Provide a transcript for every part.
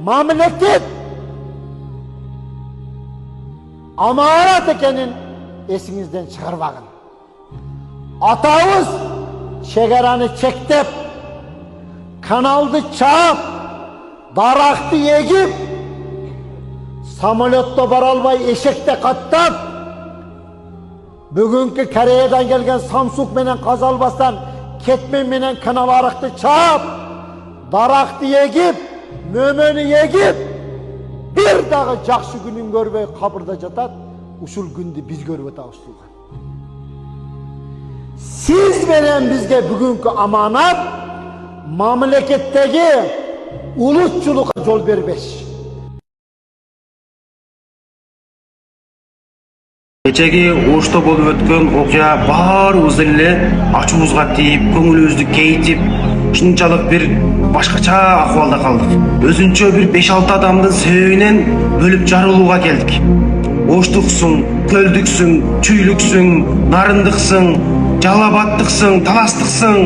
Mamleket amanet ekenin esinizden çıkarmagın. Atağız çegeranı çektep, kanaldı çağıp, daraktı yegip, samolyotta baralbay eşekte kattap, bugünkü Koreyadan gelgen Samsung menen Kazalbastan ketmen menen kanal araktı çağıp, daraktı yegip, mömönü yegip, bir dağı jakşı günün görmey kabırda jatat, uşul gündü biz görüp atağız. Siz veren bizge bugünkü amanat, mamleketteki ulutçuluğa yol verbeş. Kechegi Ошто болуп өткөн окуя баарыбыз эле ачуубузга тийип, көңүлүбүздү кейитип, ушунчалык бир башкача акыбалда калдык. Өзүнчө бир 5-6 адамдын себебинен бөлүп жарылууга келдик. Оштуксуң, көлдүксүң, чүйлүксүң, нарындыксың, жалабаттыксың, таластыксың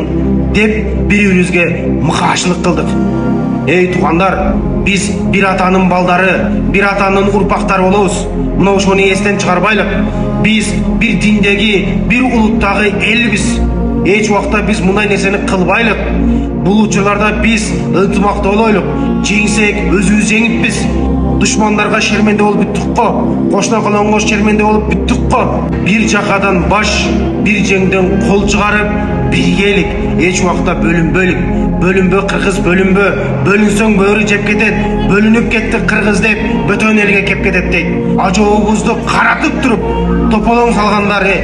деп бири-бирибизге мыкаашылык кылдык. Эй туугандар, биз бир атанын балдары, бир атанын урпактары болобуз. Мына ошону эстен чыгарбайлык. Биз бир диндеги, бир улуттагы элбиз. Эч убакта биз мындай нерсени кылбайлык. Бул учурларда биз ынтымактуу болойлук. Жеңсек өзүбүз жеңиппиз. Душмандарга шерменде болуп бүттүк го. Кошуна колоңго шерменде болуп бүттүк го. Бир жакадан баш, бир жеңден кол чыгарып, биргелик. Эч убакта бөлүнбөйлүк. Bölünbö Kırgız bölünbö, bölünsöң böğrü jep ketet, bölünüp kettik Kırgız dep, bötön elge kep ketet deyt. Ajobubuzdu karatıp turup, topolоң salgandары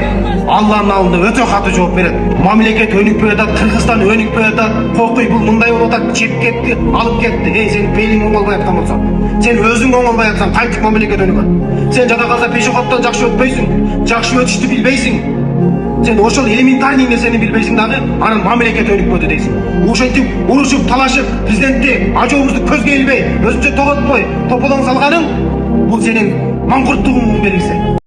Allah'ın aldı ötö katı жооп берет. Мамлекет өнүкпөй атат, Кыргызстан өнүкпөй атат, кокуй бул мындай болуп атат, жеп кетти, алып кетти. Эй, сен белиң оңолбой аткан болсо, сен өзүң оңолбой атсаң, кантип мамлекет өнүгөт? Сен жада калса пешоходдон жакшы өтпөйсүң, жакшы өтүштү билбейсиң. Sen ошол элементарный нерсени билбейсиң дагы, анан мамлекет өнүкпөдү дейсиң. Ошентип урушуп, талашып, президентти ажообузду көзгө илбей, өзүнчө тоготпой, тополоң салганың бул сенин маңкурттугуңдун белгиси.